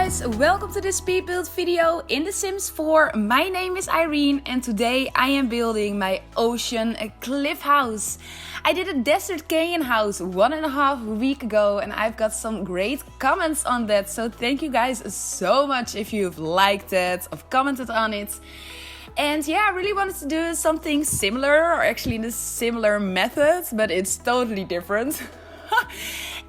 guys, welcome to this speed build video in The Sims 4. My name is Irene and today I am building my ocean cliff house. I did a desert canyon house 1.5 weeks ago and I've got some great comments on that. So thank you guys so much if you've liked it or commented on it. And yeah, I really wanted to do something similar, or actually in a similar method, but it's totally different.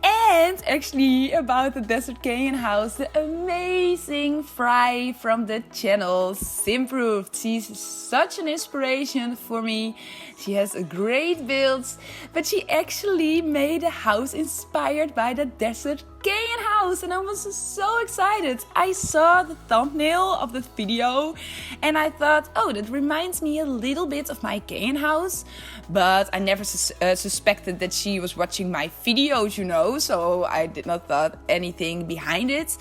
And actually about the desert canyon house, the amazing Fry from the channel Simproved. She's such an inspiration for me. She has a great builds, but she actually made a house inspired by the desert canyon house and I was so excited. I saw the thumbnail of the video and I thought, oh, that reminds me a little bit of my canyon house, but I never suspected that she was watching my videos, you know, so I did not thought anything behind it.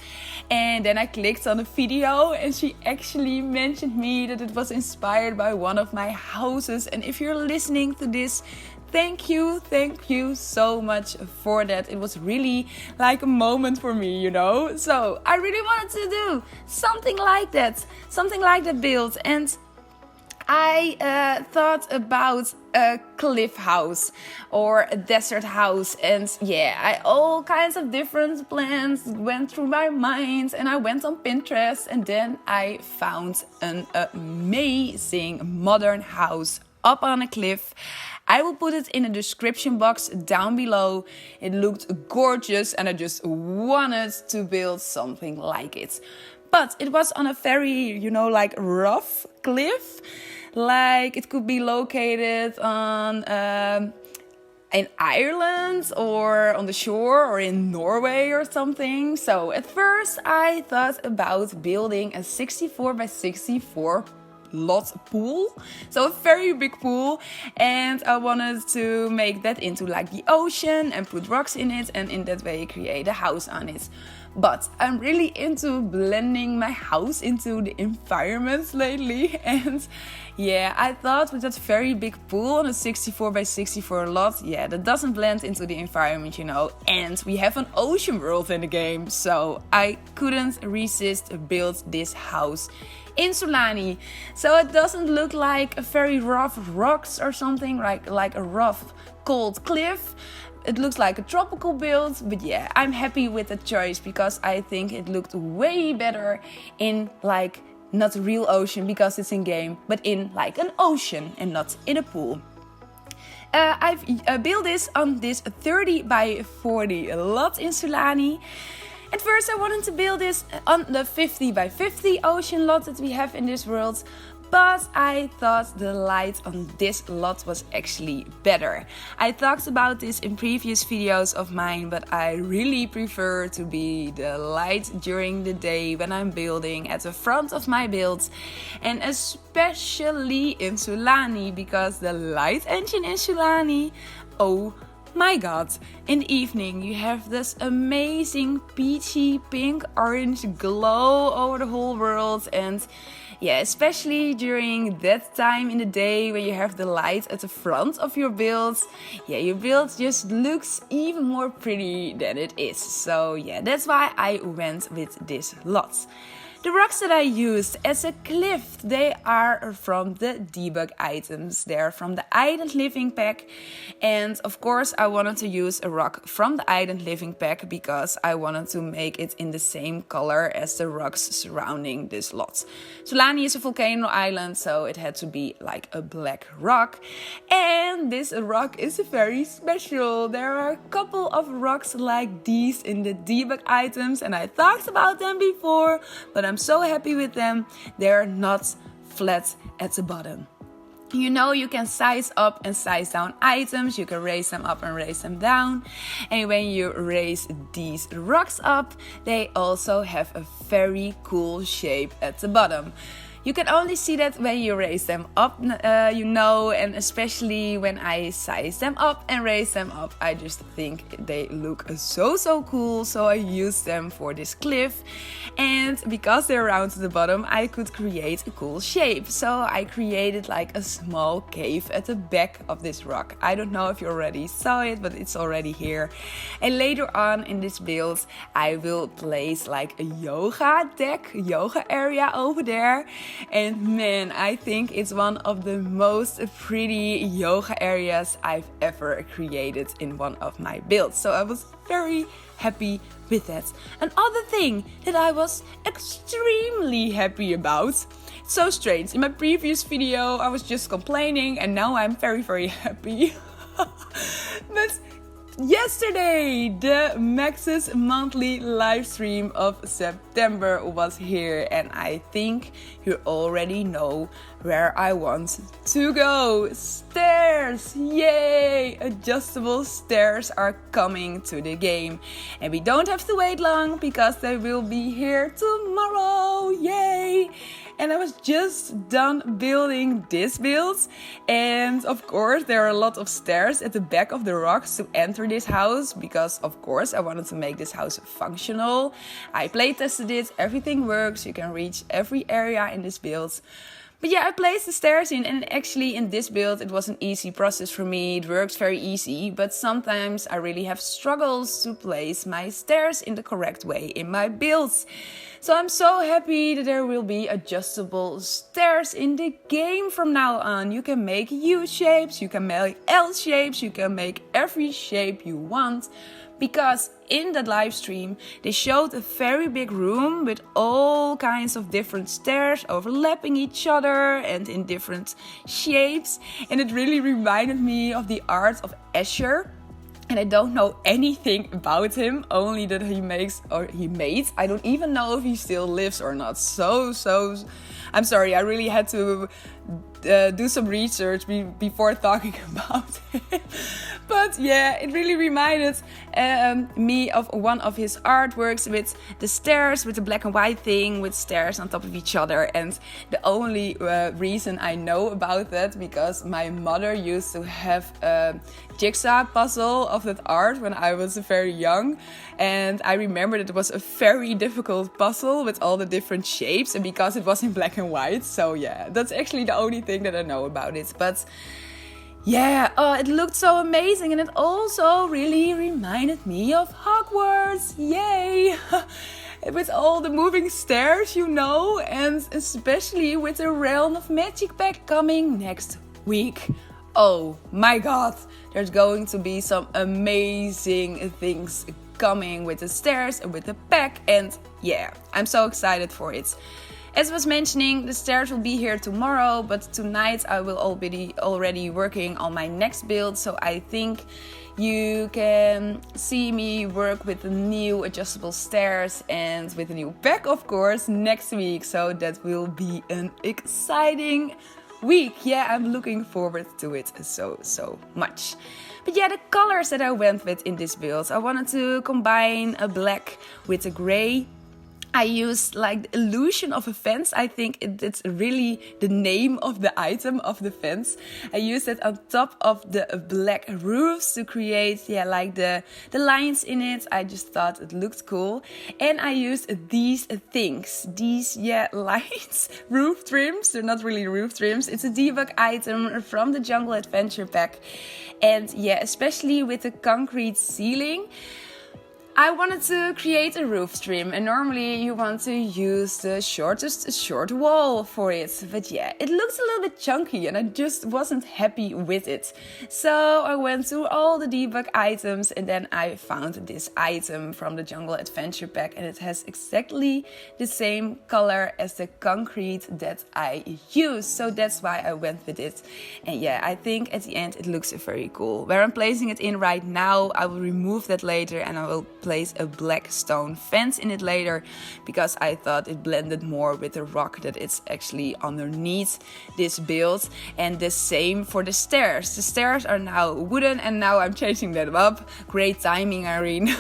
And then I clicked on the video and she actually mentioned me that it was inspired by one of my houses. And if you're listening to this, thank you so much for that. It was really like a moment for me, you know. So I really wanted to do something like that build. And I thought about a cliff house or a desert house, and yeah, all kinds of different plans went through my mind and I went on Pinterest and then I found an amazing modern house up on a cliff. I will put it in the description box down below. It looked gorgeous and I just wanted to build something like it. But it was on a very, you know, like rough cliff. Like it could be located on in Ireland or on the shore or in Norway or something. So at first I thought about building a 64 by 64 lot pool, so a very big pool, and I wanted to make that into like the ocean and put rocks in it and in that way create a house on it. But I'm really into blending my house into the environment lately, and yeah, I thought with that very big pool on a 64 by 64 lot, yeah, that doesn't blend into the environment, you know, and we have an ocean world in the game, so I couldn't resist to build this house in Sulani. So it doesn't look like a very rough rocks or something, like a rough cold cliff. It looks like a tropical build, but yeah, I'm happy with the choice because I think it looked way better in like not real ocean because it's in game, but in like an ocean and not in a pool. I've built this on this 30 by 40 lot in Sulani. At first I wanted to build this on the 50 by 50 ocean lot that we have in this world, but I thought the light on this lot was actually better. I talked about this in previous videos of mine, but I really prefer to be the light during the day when I'm building at the front of my builds, and especially in Sulani because the light engine in Sulani, oh my god, in the evening you have this amazing peachy pink orange glow over the whole world, and yeah, especially during that time in the day when you have the light at the front of your build, yeah, your build just looks even more pretty than it is. So yeah, that's why I went with this lot. The rocks that I used as a cliff, they are from the debug items. They're from the Island Living pack. And of course I wanted to use a rock from the Island Living pack because I wanted to make it in the same color as the rocks surrounding this lot. Sulani is a volcano island, so it had to be like a black rock. And this rock is very special. There are a couple of rocks like these in the debug items and I talked about them before, but I'm so happy with them. They're not flat at the bottom. You know, you can size up and size down items. You can raise them up and raise them down. And when you raise these rocks up, they also have a very cool shape at the bottom. You can only see that when you raise them up, and especially when I size them up and raise them up, I just think they look so cool. So I use them for this cliff, and because they're round to the bottom, I could create a cool shape. So I created like a small cave at the back of this rock. I don't know if you already saw it, but it's already here. And later on in this build, I will place like a yoga area over there. And man, I think it's one of the most pretty yoga areas I've ever created in one of my builds. So I was very happy with that. Another thing that I was extremely happy about. It's so strange. In my previous video, I was just complaining, and now I'm very happy. But yesterday, the Max's monthly live stream of September was here, and I think you already know where I want to go. Stairs! Yay! Adjustable stairs are coming to the game, and we don't have to wait long because they will be here tomorrow. Yay! And I was just done building this build, and of course there are a lot of stairs at the back of the rocks to enter this house, because of course I wanted to make this house functional. I play tested it, everything works, you can reach every area in this build. But yeah, I placed the stairs in, and actually in this build it was an easy process for me. It works very easy, but sometimes I really have struggles to place my stairs in the correct way in my builds. So I'm so happy that there will be adjustable stairs in the game from now on. You can make U shapes, you can make L shapes, you can make every shape you want. Because in that live stream, they showed a very big room with all kinds of different stairs overlapping each other and in different shapes. And it really reminded me of the art of Escher. And I don't know anything about him, only that he made. I don't even know if he still lives or not. So, I'm sorry, I really had to do some research before talking about it. But yeah, it really reminded me of one of his artworks with the stairs, with the black and white thing, with stairs on top of each other. And the only reason I know about that, because my mother used to have a jigsaw puzzle of that art when I was very young. And I remember that it was a very difficult puzzle with all the different shapes, and because it was in black and white. So yeah, that's actually the only thing that I know about it. But yeah, it looked so amazing, and it also really reminded me of Hogwarts. Yay! With all the moving stairs, and especially with the Realm of Magic pack coming next week. Oh my god, there's going to be some amazing things coming with the stairs and with the pack, and yeah, I'm so excited for it. As I was mentioning, the stairs will be here tomorrow, but tonight I will already working on my next build, so I think you can see me work with the new adjustable stairs and with the new pack, of course, next week. So that will be an exciting week. Yeah, I'm looking forward to it so much. But yeah, the colors that I went with in this build, I wanted to combine a black with a gray. I used like the illusion of a fence. I think it's really the name of the item of the fence. I used it on top of the black roofs to create like the lines in it. I just thought it looked cool. And I used these things. These lines. Roof trims. They're not really roof trims. It's a debug item from the Jungle Adventure pack. And yeah, especially with the concrete ceiling, I wanted to create a roof trim, and normally you want to use the shortest short wall for it. But yeah, it looks a little bit chunky and I just wasn't happy with it. So I went through all the debug items, and then I found this item from the Jungle Adventure pack, and it has exactly the same color as the concrete that I used. So that's why I went with it. And yeah, I think at the end it looks very cool. Where I'm placing it in right now, I will remove that later, and I will place a black stone fence in it later, because I thought it blended more with the rock that it's actually underneath this build. And the same for the stairs. The stairs are now wooden, and now I'm changing them up. Great timing, Irene.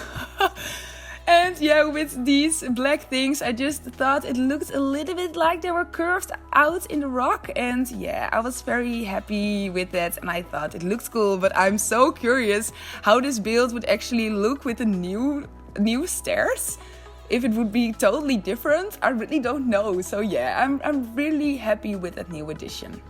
And yeah, with these black things, I just thought it looked a little bit like they were curved out in the rock. And yeah, I was very happy with that. And I thought it looked cool, but I'm so curious how this build would actually look with the new stairs. If it would be totally different, I really don't know. So yeah, I'm really happy with that new addition.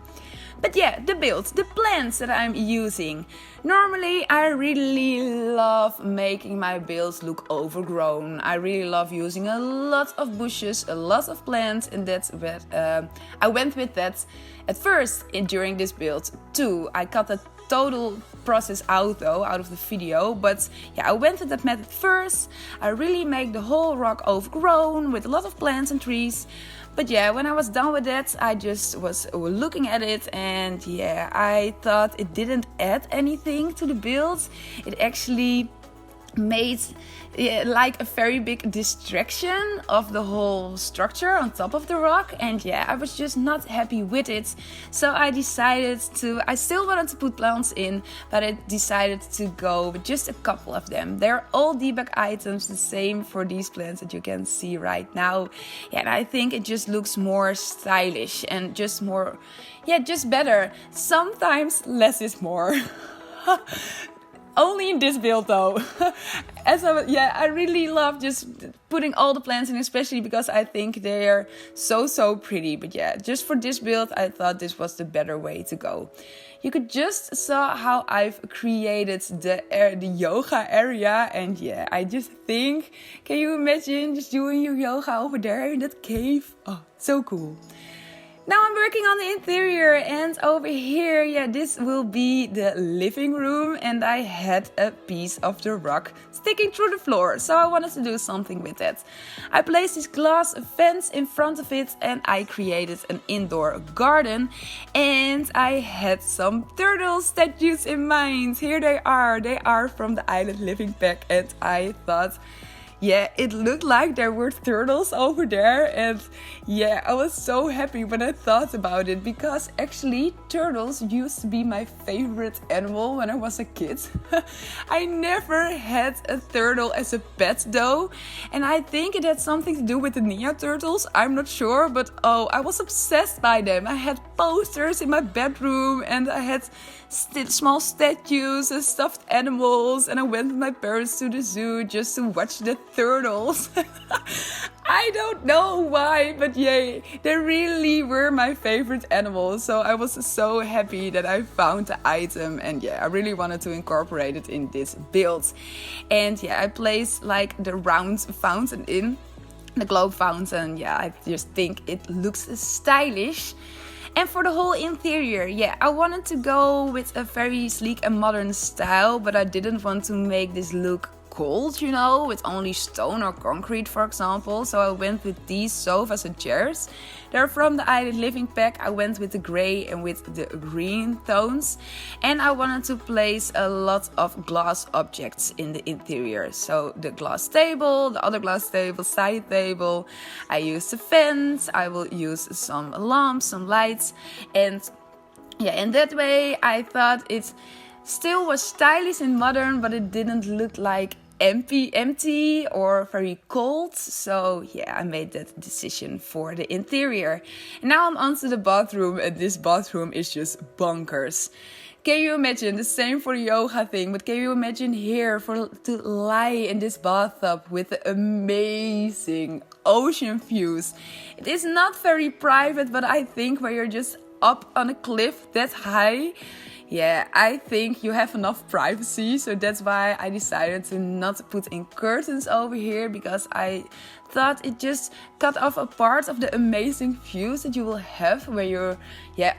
But yeah, the builds, the plants that I'm using. Normally, I really love making my builds look overgrown. I really love using a lot of bushes, a lot of plants, and that's what I went with that at first during this build too. I cut the total process out of the video, but yeah, I went with that method first. I really make the whole rock overgrown with a lot of plants and trees. But yeah, when I was done with that, I just was looking at it, and yeah, I thought it didn't add anything to the build. It actually made like a very big distraction of the whole structure on top of the rock, and yeah, I was just not happy with it. So I still wanted to put plants in, but I decided to go with just a couple of them. They're all debug items, the same for these plants that you can see right now. Yeah, and I think it just looks more stylish and just more, yeah, just better. Sometimes less is more. Only in this build though. I really love just putting all the plants in, especially because I think they're so pretty. But yeah, just for this build, I thought this was the better way to go. You could just saw how I've created the yoga area, and yeah, I just think, can you imagine just doing your yoga over there in that cave? Oh, so cool. Now I'm working on the interior, and over here, yeah, this will be the living room, and I had a piece of the rock sticking through the floor, so I wanted to do something with it. I placed this glass fence in front of it, and I created an indoor garden, and I had some turtle statues in mind. Here they are from the Island Living Pack, and I thought, yeah, it looked like there were turtles over there, and yeah, I was so happy when I thought about it, because actually turtles used to be my favorite animal when I was a kid. I never had a turtle as a pet though, and I think it had something to do with the Ninja Turtles, I'm not sure, but oh, I was obsessed by them. I had posters in my bedroom, and I had small statues and stuffed animals, and I went with my parents to the zoo just to watch the turtles. I don't know why, but yeah, they really were my favorite animals. So I was so happy that I found the item, and yeah, I really wanted to incorporate it in this build. And yeah, I placed like the round fountain in, the globe fountain. Yeah, I just think it looks stylish. And for the whole interior, yeah, I wanted to go with a very sleek and modern style, but I didn't want to make this look cold, you know, with only stone or concrete, for example. So I went with these sofas and chairs. They're from the Island Living Pack. I went with the gray and with the green tones. And I wanted to place a lot of glass objects in the interior. So the glass table, the other glass table, side table. I used a fence. I will use some lamps, some lights. And yeah, in that way, I thought it still was stylish and modern, but it didn't look like empty or very cold. So yeah, I made that decision for the interior. And now I'm onto the bathroom, and this bathroom is just bonkers. Can you imagine, the same for the yoga thing, but can you imagine here to lie in this bathtub with the amazing ocean views? It is not very private, but I think where you're just up on a cliff that high, yeah, I think you have enough privacy. So that's why I decided to not put in curtains over here, because I thought it just cut off a part of the amazing views that you will have when you're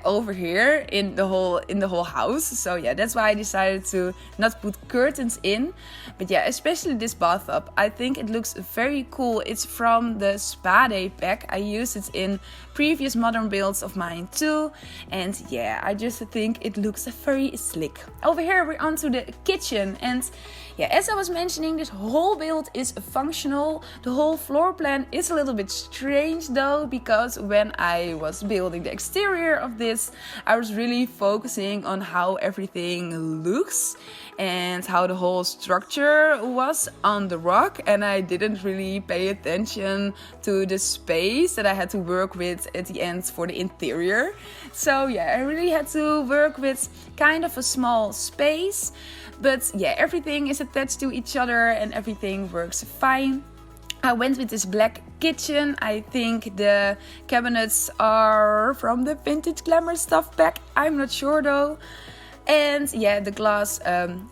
over here in the whole house. So yeah, that's why I decided to not put curtains in. But yeah, especially this bathtub, I think it looks very cool. It's from the Spa Day pack. I used it in previous modern builds of mine too, and yeah, I just think it looks very slick. Over here we're onto the kitchen, and yeah, as I was mentioning, this whole build is functional. The whole floor plan is a little bit strange though, because when I was building the exterior of this, I was really focusing on how everything looks and how the whole structure was on the rock, and I didn't really pay attention to the space that I had to work with at the end for the interior. So yeah, I really had to work with kind of a small space, but yeah, everything is attached to each other and everything works fine. I went with this black kitchen. I think the cabinets are from the Vintage Glamour stuff pack. I'm not sure though. And yeah, the glass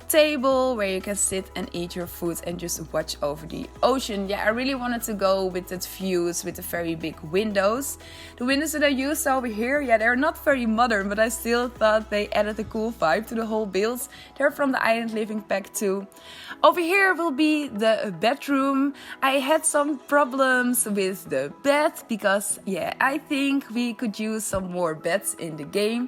table where you can sit and eat your food and just watch over the ocean. Yeah, I really wanted to go with that views with the very big windows. The windows that I used over here, yeah, they're not very modern, but I still thought they added a cool vibe to the whole build. They're from the Island Living pack too. Over here will be the bedroom. I had some problems with the bed because yeah, I think we could use some more beds in the game,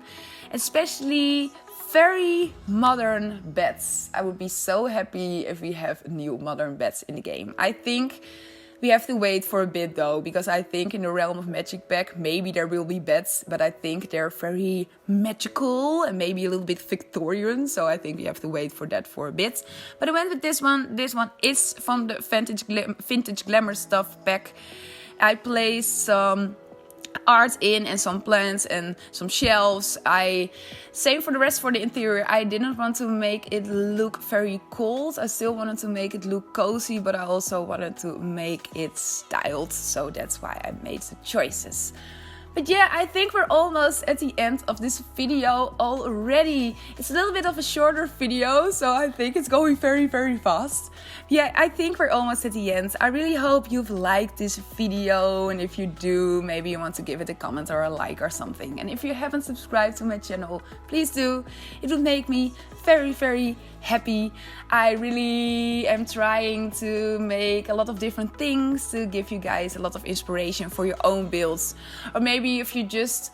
especially very modern beds. I would be so happy if we have new modern beds in the game. I think we have to wait for a bit though, because I think in the Realm of Magic pack maybe there will be beds, but I think they're very magical and maybe a little bit Victorian, so I think we have to wait for that for a bit. But I went with this one. This one is from the Vintage Glamour stuff pack. I placed some art in and some plants and some shelves. Same for the rest for the interior. I didn't want to make it look very cold. I still wanted to make it look cozy, but I also wanted to make it styled, so that's why I made the choices. But yeah, I think we're almost at the end of this video already. It's a little bit of a shorter video, so I think it's going very, very fast. Yeah, I think we're almost at the end. I really hope you've liked this video, and if you do, maybe you want to give it a comment or a like or something. And if you haven't subscribed to my channel, please do. It would make me very, very happy. I really am trying to make a lot of different things to give you guys a lot of inspiration for your own builds. Or maybe if you just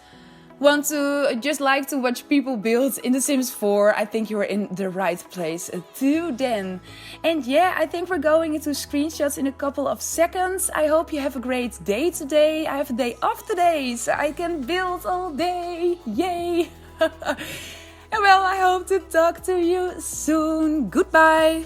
like to watch people build in The Sims 4, I think you're in the right place too then. And yeah, I think we're going into screenshots in a couple of seconds. I hope you have a great day today. I have a day off today, so I can build all day. Yay! And well, I hope to talk to you soon. Goodbye!